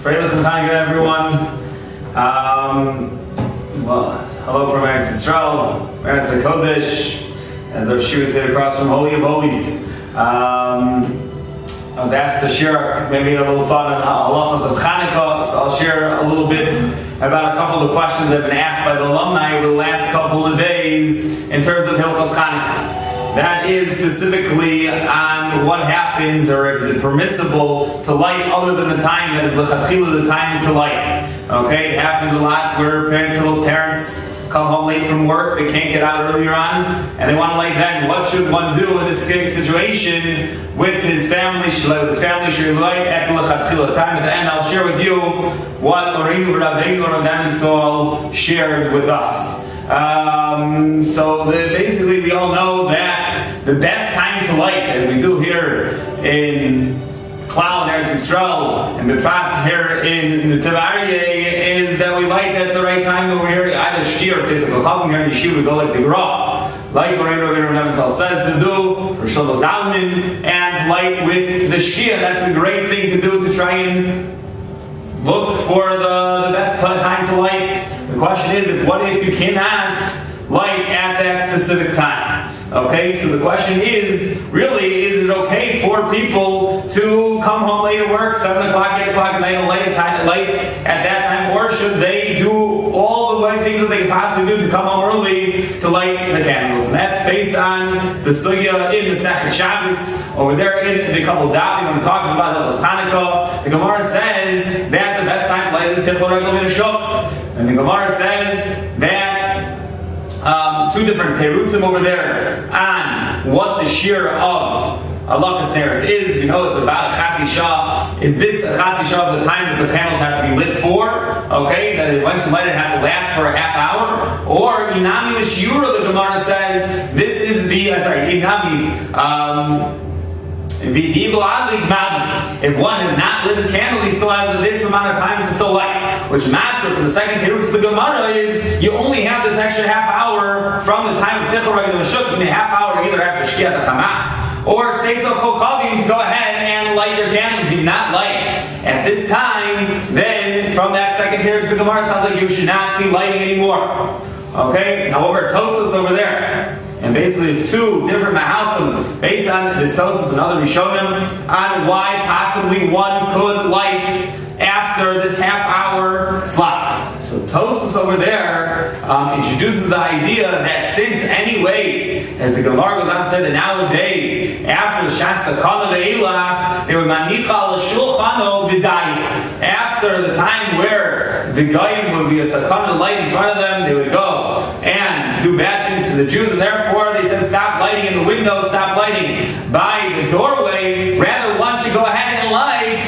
Freilich Chag, everyone. Well, hello from Eretz Yisrael, Eretz HaKodesh, as our Shua said, across from Holy of Holies. I was asked to share maybe a little thought on halachas of Chanukah, so I'll share a little bit about a couple of questions that have been asked by the alumni over the last couple of days in terms of Hilchos Chanukah. That is specifically on what happens, or is it permissible to light other than the time that is l'chatchila the time to light. Okay, it happens a lot where people's parents come home late from work, they can't get out earlier on, and they want to light then. What should one do in this situation with his family? Should light at the l'chatchila time. At the end, I'll share with you what Oreinu Rabbeinu Rav Sol shared with us. Basically we all know that the best time to light, as we do here in Klal and Eretz Yisrael, and B'Prat here in the Tevarye, is that we light at the right time over here, either Shir or Tzesach L'Chavim here in Yeshiva, we go like the Gra, like Oreinu Rav Sol says to do, for Shlomo Zalman, and light with the Shia. That's a great thing to do, to try and look for the best time to light. The question is, what if you cannot light at that specific time? Okay, so the question is, really, is it okay for people to come home late at work, 7 o'clock, 8 o'clock at night, and light at that time, or should they do all the things that they can possibly do to come home early to light the candles? And that's based on the sugya in the Masechet Shabbos, over there in the couple Davim, when it talks about Hilchos Chanukah. The Gemara says that the best time to light is Tichel Regel Min Hashuk. And the Gemara says that two different terutzim over there on what the shear of Allah Kaseris is. You know, it's about a Chatzi Shah. Is this a Chatzi Shah of the time that the candles have to be lit for? Okay, that once you light it has to last for a half hour? Or Inami the Shiura, the Gemara says, this is the, Inami, if one has not lit his candle, he still has this amount of time to still light. Which master from the second Hirutz the Gemara is, you only have this extra half hour from the time of Tichel Regel Meshuk, and a half hour either after Shkiat Chama, or Tzesach Kochavim to go ahead and light your candles. If you not light at this time, then from that second Hirutz the Gemara, it sounds like you should not be lighting anymore. Okay, however, Tosfos over there, and basically it's two different mahalchim based on this Tosfos and other Rishonim on why possibly one could light after this half-hour slot. So Tosfos over there introduces the idea that since anyways, as the Gemara goes on to say that nowadays, after the Shas Sakana Ve'ilach, they would manicha l'shulchano v'dayim. After the time where the Goyim would be a Sakana light in front of them, they would go and do bad things to the Jews, and therefore they said stop lighting in the window, stop lighting by the doorway, rather one should go ahead and light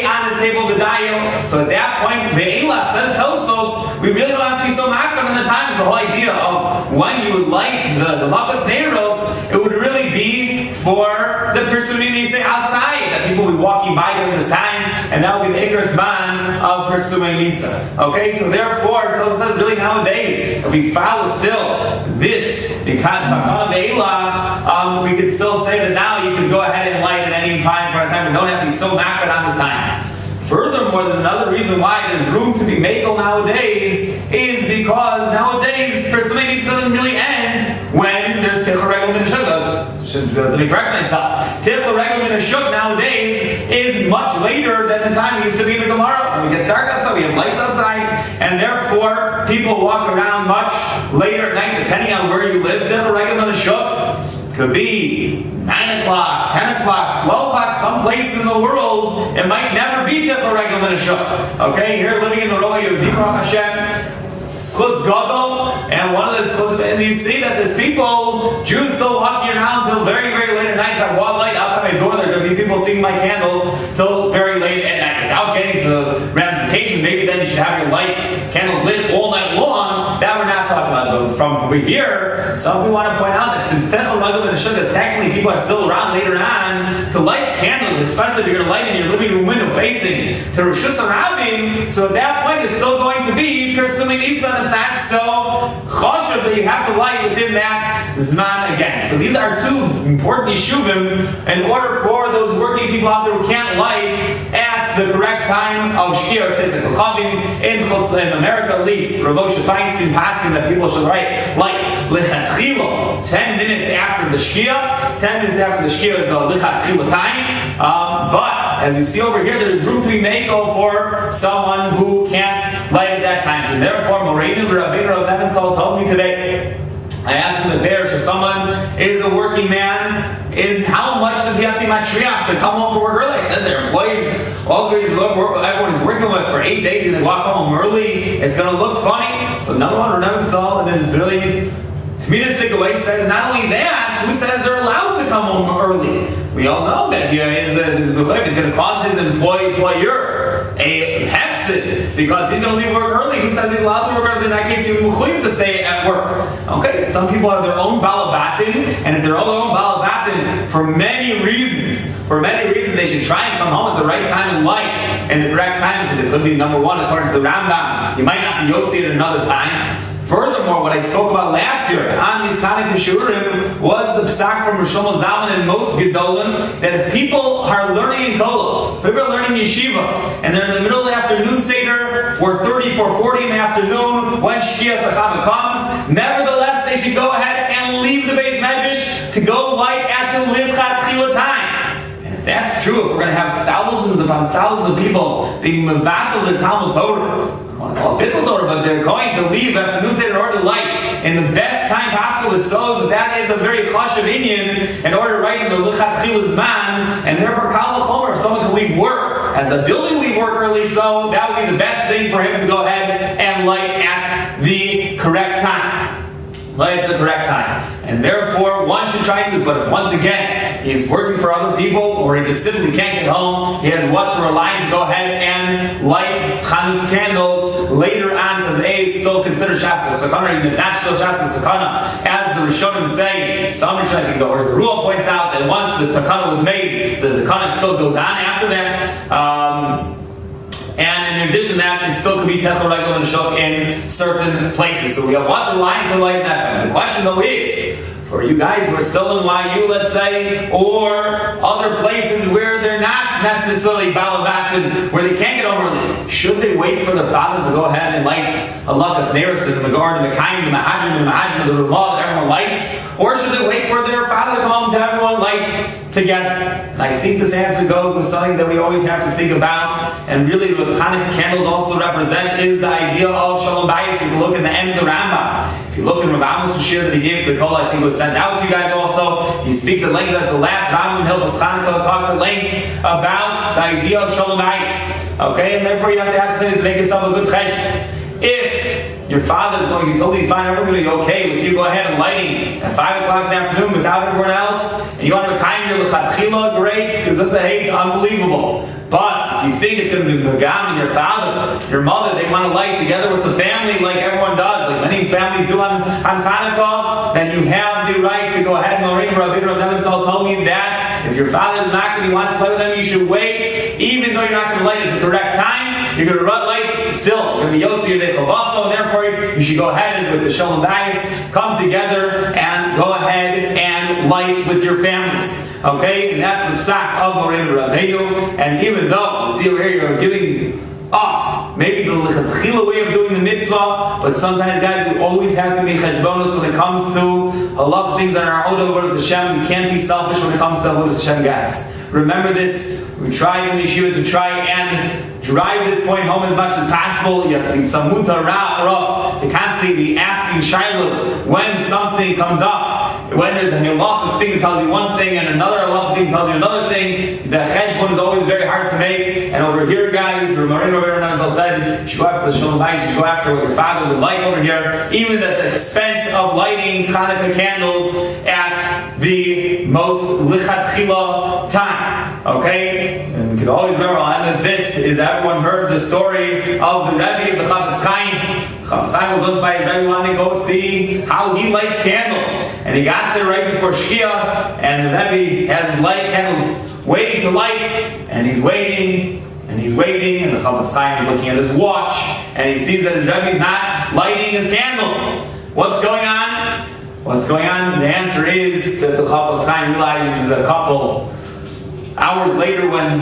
on this table B'dayim. So at that point, Ve'ilach says Tosfos, we really don't have to be so makam in the time. The whole idea of when you would light the Lakas Neiros, it would really be for the Persuni Nisa outside, that people would be walking by during this time, and that would be the Iker Zman of Persuni Nisa. Okay, so therefore, Tosfos says really nowadays, if we follow still this, because Sakana Ve'ilach, we could still say that now you can go ahead and light at any time for a time, we don't have to be so makam on this time. Furthermore, there's another reason why there's room to be makel nowadays, is because nowadays Persuni doesn't really end when there's Tichel Regel Min Hashuk. Let me correct myself. Tichel Regel Min Hashuk nowadays is much later than the time it used to be in the Gemara. When we get dark outside, we have lights outside, and therefore people walk around much later at night, depending on where you live. Tichel Regel Min Hashuk could be 9 o'clock, 10 o'clock, 12 o'clock, some places in the world, it might never be Tichel Regel Min Hashuk. Okay, here living in the Roma Yehudim Baruch Hashem, Schutz Gadol, and one of the Schutz, and you see that there's people, Jews still walking around till very, very late at night. Got one light outside my door, there are going to be people seeing my candles till very late at night. Without getting to the ramifications, maybe then you should have your lights, candles lit all night long. That we're not talking about. But from over here, some people want to point out that since Tichel Regel Min Hashuk, technically people are still around later on to light candles, especially if you're going to light in your living room window facing to Rosh Hashanah. So at that point, it's still going to be Persuni Nisa. It's not so choshev that you have to light within that zman again. So these are two important yeshuvim in order for those working people out there who can't light at the correct time of Shkia Tzisek L'Chavim. In America at least, Rav Moshe Feinstein passing that people should write like Lichatchila, 10 minutes after the Shkia. 10 minutes after the Shkia is the Lichatchila time. But as you see over here, there is room to be made for someone who can't light at that time. So therefore, Moreinu Rabbeinu Rav Nebenzahl told me today, I asked him if if someone is a working man, how much does he have to be matriach to come home from work early? I said their employees, everyone is working with for 8 days and they walk home early, it's going to look funny. So number one, Nebenzahl, and is really, to me, this takeaway says not only that, who says they're allowed to come home early? We all know that here is going to cause his employer a hefsid because he's going to leave work early. Who says he's allowed to work early? In that case, he's mechuyev to stay at work. Okay, some people have their own balabatim, and if they're all their own balabatim, for many reasons, they should try and come home at the right time in life and the correct time, because it could be number one, according to the Rambam, you might not be yotzi at another time. Furthermore, what I spoke about last year on these Chanukah Shiurim was the psak from Rosh Zalman and most Gedolim that if people are learning in Kollel, people are learning yeshivas, and they're in the middle of the afternoon seder, 4:30, 4:40 in the afternoon, when Shkia Sachama comes, nevertheless they should go ahead and leave the Beis Medrash to go light at the Lichatchila time. And if that's true, if we're going to have thousands upon thousands of people being mevatel their Talmud Torah, but they're going to leave afternoon seder in order to light in the best time possible. It shows that is a very chashuv inyan in order to write in the lichatchila zman, and therefore kal v'chomer, if someone can leave work, as the building leave work early, so that would be the best thing for him to go ahead and light at the correct time. Light at the correct time. And therefore, one should try this, but if once again, he's working for other people, or he just simply can't get home, he has what to rely on to go ahead and light Chanukah candles later on, because it's still considered Shas Sakana, even if not still Shas Sakana, as the Rishonim say. Some Rishonim go, or as the Ruah points out, that once the Takana was made, the Takana still goes on after that. And in addition to that, it still could be Techel Regel and Shuk in certain places. So we have what to line to light that. The question though is, for you guys who are still in YU, let's say, or other places where they're not necessarily balabatin, where they can't get over early, should they wait for the father to go ahead and light Halakas Neris in the Megard, the Mekayim, the Mahajim, the Ramah that everyone lights? Or should they wait for their father to come home to have everyone light together? And I think this answer goes with something that we always have to think about, and really what Hanukkah candles also represent is the idea of Shalom Bayis. If you look at the end of the Rambam, if you look in Rav Amos' shir that he gave to the Kol, I think it was sent out to you guys also, he speaks at length, that's the last Rambam in Hilchos Chanukah, talks at length about the idea of Shalom Bayis. Okay, and therefore you have to ask to make yourself a good cheshbon. If your father's going to be totally fine, everyone's going to be okay with you go ahead and lighting at 5 o'clock in the afternoon without everyone else, and you want to kind your lechatchila, great, because it's unbelievable. But if you think it's going to be Begam and your father, your mother, they want to light together with the family like everyone does, like many families do on Hanukkah, then you have the right to go ahead. Rabbi Nebenzahl told me that if your father is not going to want to play with them, you should wait, even though you're not going to light at the correct time. You're going to light still. You're going to be Yotzi Yedei Chavasa, and therefore you should go ahead and with the Shalom Bayis come together and go ahead and light with your families. Okay? And that's the psak of Moreinu Rabbeinu. And even though, see over here, you're giving maybe the lichatchila way of doing the mitzvah, but sometimes, guys, we always have to be cheshbonus when it comes to a lot of things that are Oda Avodas Hashem. We can't be selfish when it comes to Avodas Hashem, guys. Remember this. We try in yeshiva to try and drive this point home as much as possible. You have to be samuta ra'ah to constantly be asking shilas when something comes up. When there's a halachic thing that tells you one thing and another halachic thing tells you another thing, the cheshbon is always very hard to make. And over here, guys, Moreinu Rabbeinu said, you should go after the Shalom Bayis, you should go after what your father would like over here, even at the expense of lighting Hanukkah candles at the most lichatchila time. Okay? And we can always remember, I'll end with this, is everyone heard the story of the Rebbe of the Chavetz Chaim. Chavetz Chaim was once by his Rebbe wanting to go see how he lights candles. And he got there right before Shkia, and the Rebbe has his light candles waiting to light, and he's waiting, and the Chavetz Chaim is looking at his watch, and he sees that his Rebbe's not lighting his candles. What's going on? The answer is that the Chavetz Chaim realizes a couple hours later when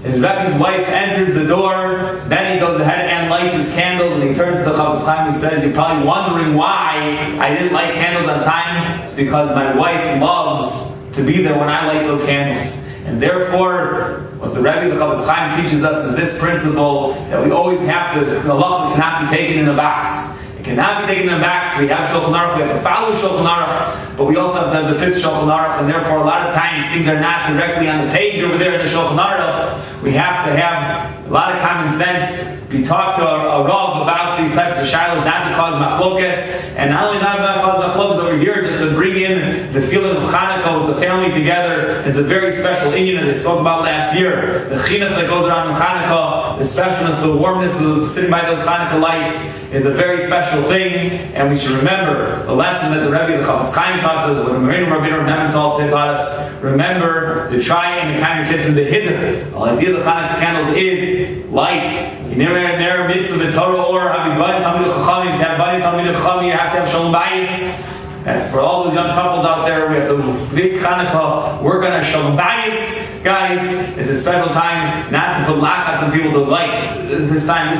his Rebbe's wife enters the door, then he goes ahead and lights his candles, and he turns to the Chavetz Chaim and says, "You're probably wondering why I didn't light candles on time. It's because my wife loves to be there when I light those candles." And therefore, what the Rebbe, the Chavetz Chaim, teaches us is this principle that we always have to, the halacha cannot be taken in a box. It cannot be taken in a box. We have Shulchan Aruch, we have to follow Shulchan Aruch, but we also have to have the fifth Shulchan Aruch, and therefore a lot of times things are not directly on the page over there in the Shulchan Aruch. We have to have a lot of common sense, be talked to a Rav about these types of shilas, not to cause machlokes, and not only not to cause machlokes over here, just to bring in the feeling of Hanukkah with the family together is a very special inyan, as I spoke about last year. The chinuch that goes around in Hanukkah, the specialness, the warmness of sitting by those Hanukkah lights is a very special thing, and we should remember the lesson that the Rebbe, the Chavetz Chaim, taught us, what Rabbeinu Nebenzahl taught us. Remember to try and kind of kids in the hidden. The idea of the Hanukkah candles is light. You never mitzvah the Torah or have you have to have shalom bayis. That's for all those young couples out there. We have to make Hanukkah, work on our shalom bayis, guys. It's a special time not to put lachats on people to light. This time,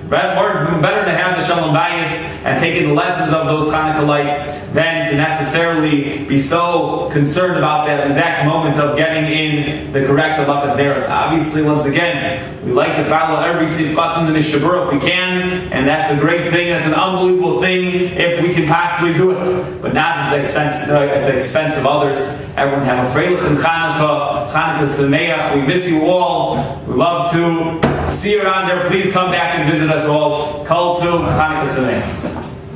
better to have the shalom bayis and taking the lessons of those Hanukkah lights than to necessarily be so concerned about that exact moment of getting in the correct halakas zeros. Obviously, once again, we like to follow every sifkat in the Mishnah Berurah if we can, and that's a great thing. That's an unbelievable thing if we can possibly do it, but not at the expense of others. Everyone have a freilich in Hanukkah Sameach. We miss you all. We love to see you around there. Please come back and visit us all. Kol Tov, Hanukkah Sameach.